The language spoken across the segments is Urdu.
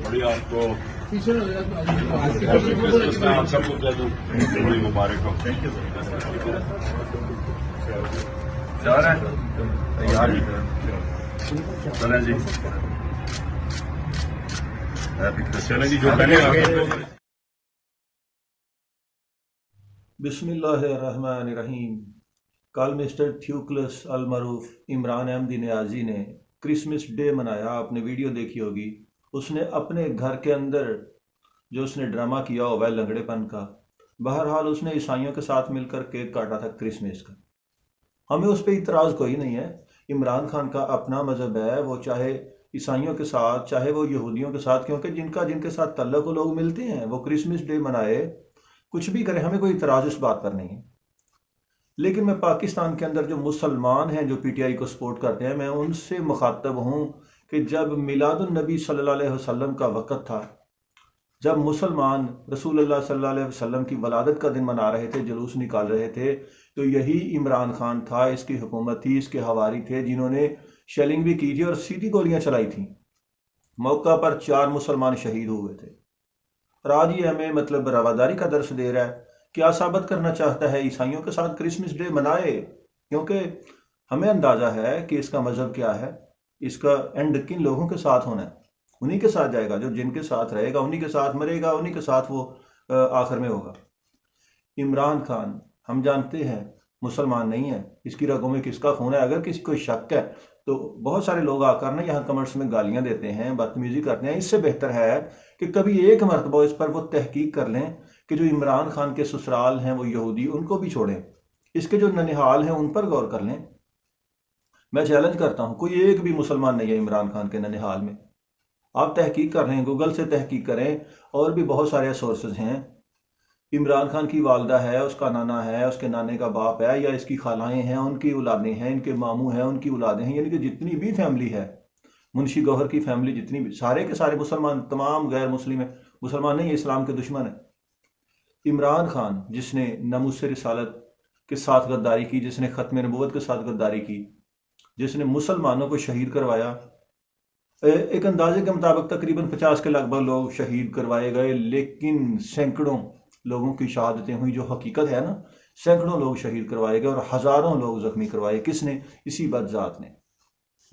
بڑی آپ کو میں آپ سب کو کہہ دوں بڑی مبارک ہو. جا رہے ہیں تیار چلیں جی چلیں جی جو پہلے آگے. بسم اللہ الرحمن الرحیم. کل مسٹر تھیوکلس المعروف عمران احمدی نیازی نے کرسمس ڈے منایا. آپ نے ویڈیو دیکھی ہوگی. اس نے اپنے گھر کے اندر جو اس نے ڈرامہ کیا ہوا ہے لنگڑے پن کا، بہرحال اس نے عیسائیوں کے ساتھ مل کر کیک کاٹا تھا کرسمس کا. ہمیں اس پہ اعتراض کوئی نہیں ہے. عمران خان کا اپنا مذہب ہے، وہ چاہے عیسائیوں کے ساتھ چاہے وہ یہودیوں کے ساتھ، کیونکہ جن کے ساتھ تعلق وہ لوگ ملتے ہیں وہ کرسمس ڈے منائے، کچھ بھی کرے، ہمیں کوئی اعتراض اس بات پر نہیں ہے. لیکن میں پاکستان کے اندر جو مسلمان ہیں جو پی ٹی آئی کو سپورٹ کرتے ہیں، میں ان سے مخاطب ہوں کہ جب میلاد النبی صلی اللہ علیہ وسلم کا وقت تھا، جب مسلمان رسول اللہ صلی اللہ علیہ وسلم کی ولادت کا دن منا رہے تھے، جلوس نکال رہے تھے، تو یہی عمران خان تھا، اس کی حکومت تھی، اس کے حواری تھے جنہوں نے شیلنگ بھی کی تھی اور سیدھی گولیاں چلائی تھیں. موقع پر 4 مسلمان شہید ہوئے تھے. اور آج یہ ہمیں رواداری کا درس دے رہا ہے. کیا ثابت کرنا چاہتا ہے؟ عیسائیوں کے ساتھ کرسمس ڈے منائے، کیونکہ ہمیں اندازہ ہے کہ اس کا مذہب کیا ہے، اس کا اینڈ کن لوگوں کے ساتھ ہونا ہے. انہی کے ساتھ جائے گا، جو جن کے ساتھ رہے گا انہی کے ساتھ مرے گا، انہی کے ساتھ وہ آخر میں ہوگا. عمران خان ہم جانتے ہیں مسلمان نہیں ہے، اس کی رگوں میں کس کا خون ہے. اگر کسی کو شک ہے تو بہت سارے لوگ آ کر یہاں کمنٹس میں گالیاں دیتے ہیں، بدتمیزی کرتے ہیں. اس سے بہتر ہے کہ کبھی ایک مرتبہ اس پر وہ تحقیق کر لیں کہ جو عمران خان کے سسرال ہیں وہ یہودی، ان کو بھی چھوڑیں. اس کے جو ننہال ہیں ان پر غور کر لیں. میں چیلنج کرتا ہوں، کوئی ایک بھی مسلمان نہیں ہے عمران خان کے ننہال میں. آپ تحقیق کر لیں، گوگل سے تحقیق کریں، اور بھی بہت سارے سورسز ہیں. عمران خان کی والدہ ہے، اس کا نانا ہے، اس کے نانے کا باپ ہے، یا اس کی خالائیں ہیں، ان کی اولادیں ہیں، ان کے ماموں ہیں، ان کی اولادیں ہیں، یعنی کہ جتنی بھی فیملی ہے، منشی گوہر کی فیملی جتنی بھی، سارے کے سارے مسلمان، تمام غیر مسلم ہیں. مسلمان نہیں، اسلام کے دشمن ہیں. عمران خان جس نے ناموس رسالت کے ساتھ غداری کی، جس نے ختم نبوت کے ساتھ غداری کی، جس نے مسلمانوں کو شہید کروایا، ایک اندازے کے مطابق تقریباً 50 کے لگ بھگ لوگ شہید کروائے گئے، لیکن سینکڑوں لوگوں کی شہادتیں ہوئی. جو حقیقت ہے نا، سینکڑوں لوگ شہید کروائے گئے اور ہزاروں لوگ زخمی کروائے. کس نے؟ اسی بدذات نے.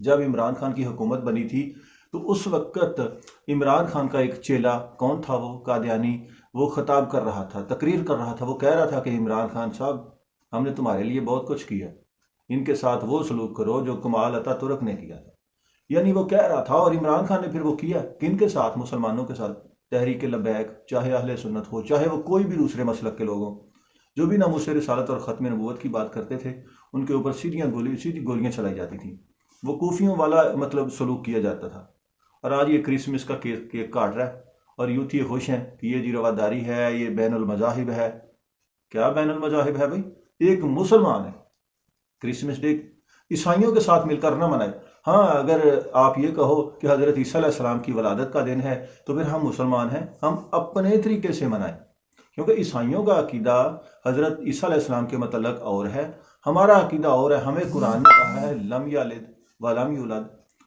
جب عمران خان کی حکومت بنی تھی تو اس وقت عمران خان کا ایک چیلا، کون تھا وہ؟ قادیانی. وہ خطاب کر رہا تھا، تقریر کر رہا تھا. وہ کہہ رہا تھا کہ عمران خان صاحب، ہم نے تمہارے لیے بہت کچھ کیا، ان کے ساتھ وہ سلوک کرو جو کمال اتا ترک نے کیا تھا. یعنی وہ کہہ رہا تھا، اور عمران خان نے پھر وہ کیا. کن کے ساتھ؟ مسلمانوں کے ساتھ. تحریک لبیک، چاہے اہل سنت ہو، چاہے وہ کوئی بھی دوسرے مسلک کے لوگ ہوں، جو بھی ناموس رسالت اور ختم نبوت کی بات کرتے تھے، ان کے اوپر سیدھی گولیاں چلائی جاتی تھیں. وہ کوفیوں والا سلوک کیا جاتا تھا. اور آج یہ کرسمس کا کیک کاٹ رہا ہے، اور یوتھ یہ خوش ہیں کہ یہ جی رواداری ہے، یہ بین المذاہب ہے. کیا بین المذاہب ہے بھائی؟ ایک مسلمان ہے کرسمس ڈے عیسائیوں کے ساتھ مل کر نہ منائے. ہاں، اگر آپ یہ کہو کہ حضرت عیسیٰ علیہ السلام کی ولادت کا دن ہے تو پھر ہم مسلمان ہیں، ہم اپنے طریقے سے منائیں. کیونکہ عیسائیوں کا عقیدہ حضرت عیسیٰ علیہ السلام کے متعلق اور ہے، ہمارا عقیدہ اور ہے. ہمیں قرآن میں کہا ہے لم یلد ولم یولد.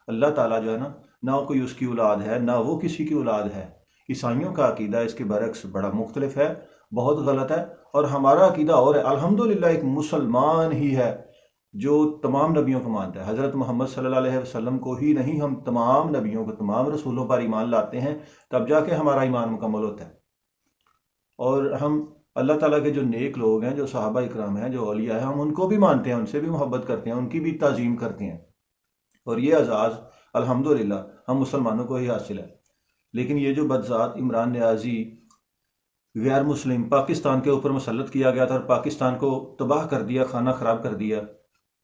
اللہ تعالیٰ جو ہے نا، نہ کوئی اس کی اولاد ہے، نہ وہ کسی کی اولاد ہے. عیسائیوں کا عقیدہ اس کے برعکس بڑا مختلف ہے، بہت غلط ہے. اور ہمارا عقیدہ اور ہے. الحمدللہ ایک مسلمان ہی ہے جو تمام نبیوں کو مانتا ہے. حضرت محمد صلی اللہ علیہ وسلم کو ہی نہیں، ہم تمام نبیوں کو، تمام رسولوں پر ایمان لاتے ہیں، تب جا کے ہمارا ایمان مکمل ہوتا ہے. اور ہم اللہ تعالیٰ کے جو نیک لوگ ہیں، جو صحابہ اکرام ہیں، جو اولیاء ہیں، ہم ان کو بھی مانتے ہیں، ان سے بھی محبت کرتے ہیں، ان کی بھی تعظیم کرتے ہیں. اور یہ اعزاز الحمدللہ ہم مسلمانوں کو ہی حاصل ہے. لیکن یہ جو بدذات عمران نیازی، غیر مسلم، پاکستان کے اوپر مسلط کیا گیا تھا اور پاکستان کو تباہ کر دیا، خانہ خراب کر دیا.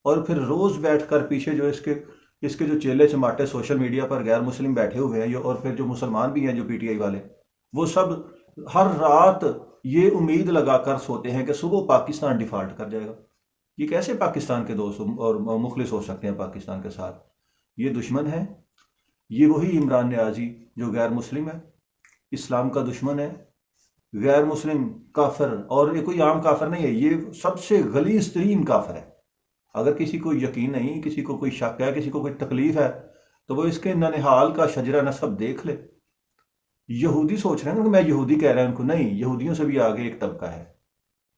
اور پھر روز بیٹھ کر پیچھے جو اس کے جو چیلے چماٹے سوشل میڈیا پر غیر مسلم بیٹھے ہوئے ہیں، اور پھر جو مسلمان بھی ہیں، جو پی ٹی آئی والے، وہ سب ہر رات یہ امید لگا کر سوتے ہیں کہ صبح پاکستان ڈیفالٹ کر جائے گا. یہ کیسے پاکستان کے دوست اور مخلص ہو سکتے ہیں پاکستان کے ساتھ؟ یہ دشمن ہے. یہ وہی عمران نیازی جو غیر مسلم ہے، اسلام کا دشمن ہے، غیر مسلم کافر. اور یہ کوئی عام کافر نہیں ہے، یہ سب سے غلیظ ترین کافر ہے. اگر کسی کو یقین نہیں، کسی کو کوئی شک ہے، کسی کو کوئی تکلیف ہے، تو وہ اس کے ننہال کا شجرہ نسب دیکھ لے۔ یہودی سوچ رہے ہیں کہ میں یہودی کہہ رہا ہوں ان کو، نہیں، یہودیوں سے بھی آگے ایک طبقہ ہے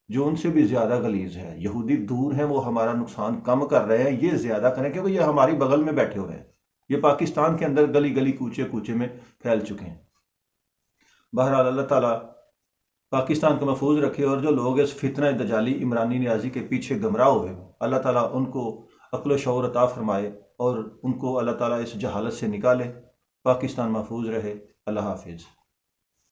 جو ان سے بھی زیادہ غلیظ ہے۔ یہودی دور ہیں، وہ ہمارا نقصان کم کر رہے ہیں، یہ زیادہ کریں کیونکہ یہ ہماری بغل میں بیٹھے ہوئے ہیں، یہ پاکستان کے اندر گلی گلی کوچے کوچے میں پھیل چکے ہیں۔ بہرحال اللہ تعالیٰ پاکستان کو محفوظ رکھے، اور جو لوگ اس فتنہ دجالی عمرانی نیازی کے پیچھے گمراہ ہوئے، اللہ تعالیٰ ان کو عقل و شعور عطا فرمائے اور ان کو اللہ تعالیٰ اس جہالت سے نکالے۔ پاکستان محفوظ رہے۔ اللہ حافظ۔